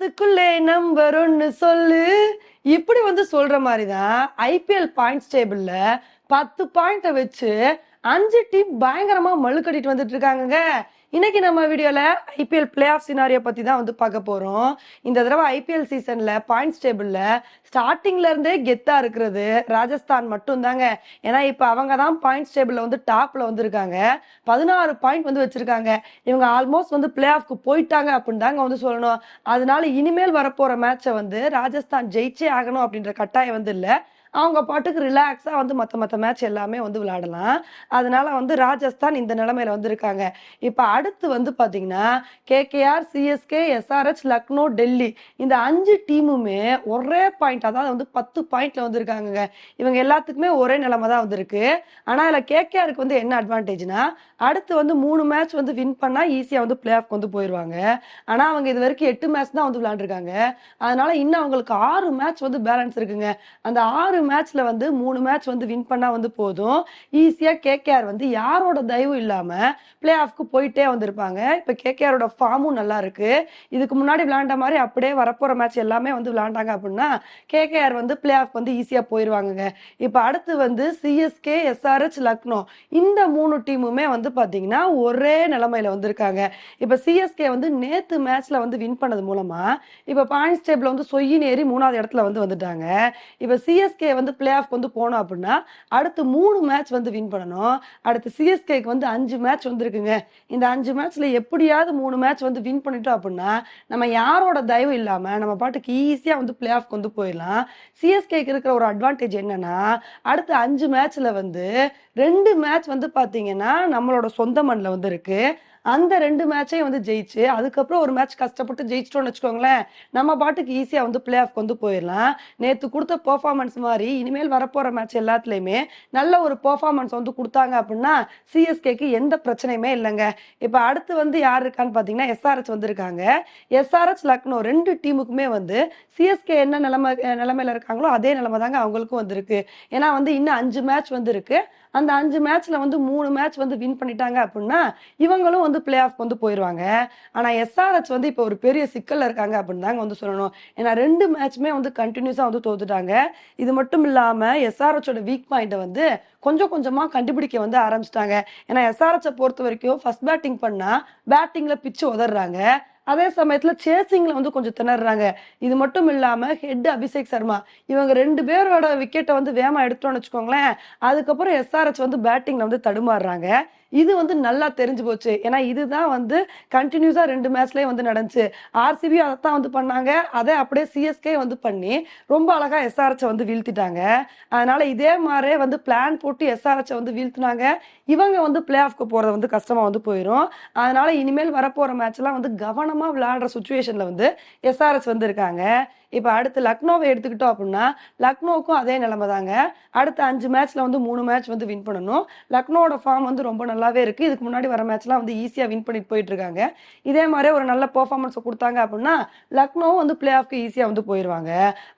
10க்குள்ளே number ஒன்னு சொல்லு. இப்படி சொல்ற மாதிரி தான் ஐபிஎல் பாயிண்ட்ஸ் டேபிள்ல 10 பாயிண்ட வச்சு 5 டீம் பயங்கரமா மல்லு கட்டிட்டு வந்துட்டு இருக்காங்கங்க. இன்னைக்கு நம்ம வீடியோல ஐபிஎல் பிளே ஆஃப் சினாரியோ பத்தி தான் பார்க்க போறோம். இந்த தடவை ஐபிஎல் சீசன்ல பாயிண்ட்ஸ் டேபிள்ல ஸ்டார்டிங்ல இருந்தே கெத்தா இருக்கிறது ராஜஸ்தான் மட்டும் தாங்க. ஏன்னா இப்ப அவங்க தான் பாயிண்ட்ஸ் டேபிள்ல டாப்ல வந்திருக்காங்க. 16 பாயிண்ட் வச்சிருக்காங்க. இவங்க ஆல்மோஸ்ட் பிளே ஆஃப்க்கு போயிட்டாங்க அப்படின்னு தாங்க சொல்லணும். அதனால இனிமேல் வரப்போற மேட்சை ராஜஸ்தான் ஜெயிச்சே ஆகணும் அப்படின்ற கட்டாயம் இல்ல. அவங்க பாட்டுக்கு ரிலாக்ஸா மத்த மேட்ச் எல்லாமே விளையாடலாம். அதனால ராஜஸ்தான் இந்த நிலைமையில வந்திருக்காங்க. இப்ப அடுத்து பாத்தீங்கன்னா KKR, CSK, SRH, Lucknow, Delhi இந்த 5 டீமுமே ஒரே பாயிண்ட், அதாவது 10 பாயிண்ட்ல வந்திருக்காங்க. இவங்க எல்லாத்துக்குமே ஒரே நிலைமை தான் வந்திருக்கு. ஆனா இதுல கேகேஆருக்கு என்ன அட்வான்டேஜ்னா அடுத்து 3 மேட்ச் வின் பண்ணா ஈஸியா பிளே ஆஃப் போயிருவாங்க. ஆனா அவங்க இது வரைக்கும் 8 மேட்ச் தான் விளையாண்டுருக்காங்க. அதனால இன்னும் அவங்களுக்கு 6 மேட்ச் பேலன்ஸ் இருக்குங்க. அந்த 6 மேட்ச்ல 3 மேட்ச் வின் பண்ணா போதும். ஈஸியா கேகேஆர் யாரோட தயவும் இல்லாம பிளே ஆஃப்க்கு போயிட்டே வந்திருப்பாங்க. இப்ப கேகேஆரோட ஃபார்மும் நல்லா இருக்கு. இதுக்கு முன்னாடி விளையாண்ட மாதிரி அப்படியே வரப்போற மேட்ச் எல்லாமே விளையாண்டாங்க அப்படின்னா கேகேஆர் பிளே ஆஃப் ஈஸியா போயிருவாங்க. இப்ப அடுத்து சிஎஸ்கே, எஸ்ஆர்எச், லக்னோ இந்த 3 டீமுமே பாத்தீங்கன்னா ஒரே நிலைமையில வந்திருக்காங்க. இப்ப சிஎஸ்கே நேத்து மேட்ச்ல வின் பண்ணது மூலமா இப்ப பாயிண்ட்ஸ் டேபிள்ல சொய்யின்னு ஏறி 3வது இடத்துல வந்துட்டாங்க. இப்ப சிஎஸ்கே பிளே ஆஃப் போனோம் அப்படின்னா அடுத்து 3 மேட்ச் வின் பண்ணணும். அடுத்து சிஎஸ்கேக்கு 5 மேட்ச் இருக்குங்க. இந்த 5 மேட்ச்ல எப்படியாவது 3 மேட்ச் வின் பண்ணிட்டோம் அப்படின்னா நம்ம யாரோட தயவு இல்லாம நம்ம பாட்டுக்கு ஈஸியா பிளே ஆஃப் போயிடலாம். சிஎஸ்கேக்கு இருக்கிற ஒரு அட்வான்டேஜ் என்னன்னா அடுத்த 5 மேட்ச்ல 2 மேட்ச் பாத்தீங்கன்னா நம்மளோட சொந்த மண்ணில் இருக்கு. அந்த 2 மேட்சையும் ஜெயிச்சு அதுக்கப்புறம் ஒரு மேட்ச் கஷ்டப்பட்டு ஜெயிச்சிட்டோம்னு வச்சுக்கோங்களேன், நம்ம பாட்டுக்கு ஈஸியா பிளே ஆஃப் போயிடலாம். நேத்து கொடுத்த பெர்ஃபார்மன்ஸ் மாதிரி இனிமேல் வரப்போற மேட்ச் எல்லாத்துலயுமே நல்ல ஒரு பெர்ஃபார்மன்ஸ் கொடுத்தாங்க அப்படின்னா சிஎஸ்கேக்கு எந்த பிரச்சனையுமே இல்லைங்க. இப்ப அடுத்து யார் இருக்கான்னு பாத்தீங்கன்னா எஸ்ஆர்எச் வந்திருக்காங்க. எஸ்ஆர்எச், லக்னோ 2 டீமுக்குமே சிஎஸ்கே என்ன நிலைமையில இருக்காங்களோ அதே நிலைமை தாங்க அவங்களுக்கும் வந்திருக்கு. ஏன்னா இன்னும் 5 மேட்ச் இருக்கு. அந்த 5 மேட்ச்ல 3 மேட்ச் வின் பண்ணிட்டாங்க அப்படின்னா இவங்களும் பிளே ஆஃப் போயிருவாங்க. ஆனா எஸ்ஆர்எச் இப்ப ஒரு பெரிய சிக்கல்ல இருக்காங்க அப்படின்னு தாங்க சொல்லணும். ஏன்னா 2 மேட்ச்மே கண்டினியூஸா தோத்துட்டாங்க. இது மட்டும் இல்லாம எஸ்ஆர்எச்சோட வீக் பாயிண்ட கொஞ்சம் கொஞ்சமா கண்டுபிடிக்க ஆரம்பிச்சிட்டாங்க. ஏன்னா எஸ்ஆர்எச்சை பொறுத்த வரைக்கும் ஃபர்ஸ்ட் பேட்டிங் பண்ணா பேட்டிங்ல பிச்சு உதறாங்க. அதே சமயத்துல சேசிங்ல கொஞ்சம் திணறாங்க. இது மட்டும் இல்லாம ஹெட் அபிஷேக் சர்மா இவங்க 2 பேரோட விக்கெட்டை வேகமா எடுத்தோம்னு வச்சுக்கோங்களேன், அதுக்கப்புறம் எஸ்ஆர்எச் பேட்டிங்ல தடுமாறுறாங்க. இது நல்லா தெரிஞ்சு போச்சு. ஏன்னா இதுதான் கண்டினியூஸா 2 மேட்ச்லயே நடந்துச்சு. ஆர்சிபி அதைத்தான் பண்ணாங்க. அதை அப்படியே சிஎஸ்கே பண்ணி ரொம்ப அழகா எஸ்ஆர்எச் வீழ்த்திட்டாங்க. அதனால இதே மாதிரி பிளான் போட்டு எஸ்ஆர்எச் வீழ்த்தினாங்க. இவங்க பிளே ஆஃப்க்கு போறது கஷ்டமா போயிடும். அதனால இனிமேல் வரப்போற மேட்ச் எல்லாம் கவனமா விளையாடுற சுச்சுவேஷன்ல எஸ்ஆர்எச் இருக்காங்க. இப்ப அடுத்து லக்னோவை எடுத்துக்கிட்டோம் அப்படின்னா லக்னோவுக்கும் அதே நிலைமை தாங்க. அடுத்த 5 மேட்ச்ல 3 மேட்ச் வின் பண்ணணும். லக்னோட ஃபார்ம் ரொம்ப நல்லாவே இருக்கு. இதுக்கு முன்னாடி வர மேட்ச்லாம் ஈஸியா வின் பண்ணிட்டு போயிட்டு இருக்காங்க. இதே மாதிரி ஒரு நல்ல பெர்ஃபார்மன்ஸ் கொடுத்தாங்க அப்படின்னா லக்னோவும் பிளே ஆஃப்க்கு ஈஸியா போயிருவாங்க.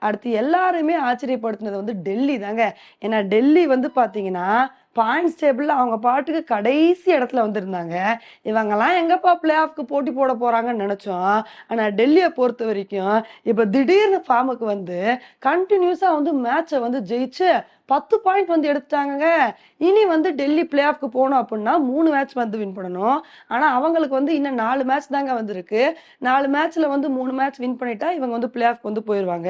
அடுத்து எல்லாருமே ஆச்சரியப்படுத்தினது டெல்லி தாங்க. ஏன்னா டெல்லி பாத்தீங்கன்னா பாயிண்ட்ஸ் டேபிள்ல அவங்க பாட்டுக்கு கடைசி இடத்துல இருந்தாங்க. இவங்கெல்லாம் எங்கப்பா பிளே ஆஃப்க்கு போட்டி போட போறாங்கன்னு நினைச்சோம். ஆனா டெல்லியை பொறுத்த வரைக்கும் இப்ப திடீர்னு ஃபார்முக்கு கண்டினியூஸா மேட்சை ஜெயிச்சு 10 பாயிண்ட் எடுத்துட்டாங்க. இனி டெல்லி பிளே ஆஃப்க்கு போகணும் அப்படின்னா 3 மேட்ச் வின் பண்ணணும். ஆனா அவங்களுக்கு இன்னும் 4 மேட்ச் தாங்க வந்திருக்கு. 4 மேட்ச்ல 3 மேட்ச் வின் பண்ணிட்டா இவங்க பிளே ஆஃப் போயிருவாங்க.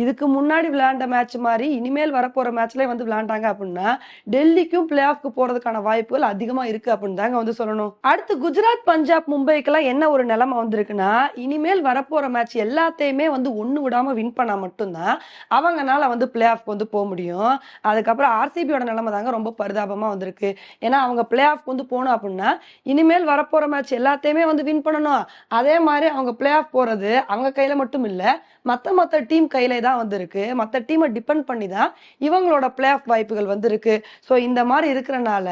இதுக்கு முன்னாடி விளையாண்ட மேட்ச் மாதிரி இனிமேல் வரப்போற மேட்ச்ல விளையாண்டாங்க அப்படின்னா டெல்லிக்கும் பிளே ஆஃப்க்கு போறதுக்கான வாய்ப்புகள் அதிகமா இருக்கு அப்படின்னு தாங்க சொல்லணும். அடுத்து குஜராத், பஞ்சாப், மும்பைக்கெல்லாம் என்ன ஒரு நிலைமை வந்திருக்குன்னா இனிமேல் வரப்போற மேட்ச் எல்லாத்தையுமே ஒண்ணு விடாம வின் பண்ணா மட்டும்தான் அவங்கனால பிளே ஆஃப் போக முடியும். அதுக்கப்புறம் ஆர்சிபியோட நிலைமை தாங்க ரொம்ப பரிதாபமா வந்திருக்கு. ஏன்னா அவங்க பிளே ஆஃப் போகணும் அப்படின்னா இனிமேல் வரப்போற மேட்ச் எல்லாத்தையுமே வின் பண்ணணும். அதே மாதிரி அவங்க பிளே ஆஃப் போறது அவங்க கையில மட்டும் இல்ல, மத்த டீம் கையில தான் இருக்கு. மத்த டீமை டிபெண்ட் பண்ணி தான் இவங்களோட பிளே ஆஃப் வாய்ப்புகள் இருக்கு. ஸோ இந்த மாதிரி இருக்கிறனால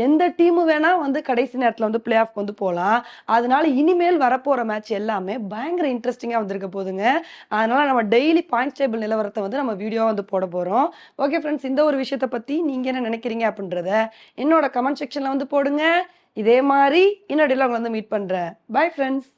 எந்த டீமு வேணா கடைசி நேரத்துல பிளே ஆஃப் போகலாம். அதனால இனிமேல் வரப்போற மேட்ச் எல்லாமே பயங்கர இன்ட்ரெஸ்டிங்கா வந்திருக்க போதுங்க. அதனால நம்ம டெய்லி பாயிண்ட்ஸ் டேபிள் நிலவரத்தை நம்ம வீடியோ போட போறோம். ஓகே ஃப்ரெண்ட்ஸ், இந்த ஒரு விஷயத்தை பத்தி நீங்க என்ன நினைக்கிறீங்க அப்படின்றத என்னோட கமெண்ட் செக்ஷன்ல போடுங்க. இதே மாதிரி இன்னொரு உங்களை மீட் பண்றேன். Bye friends.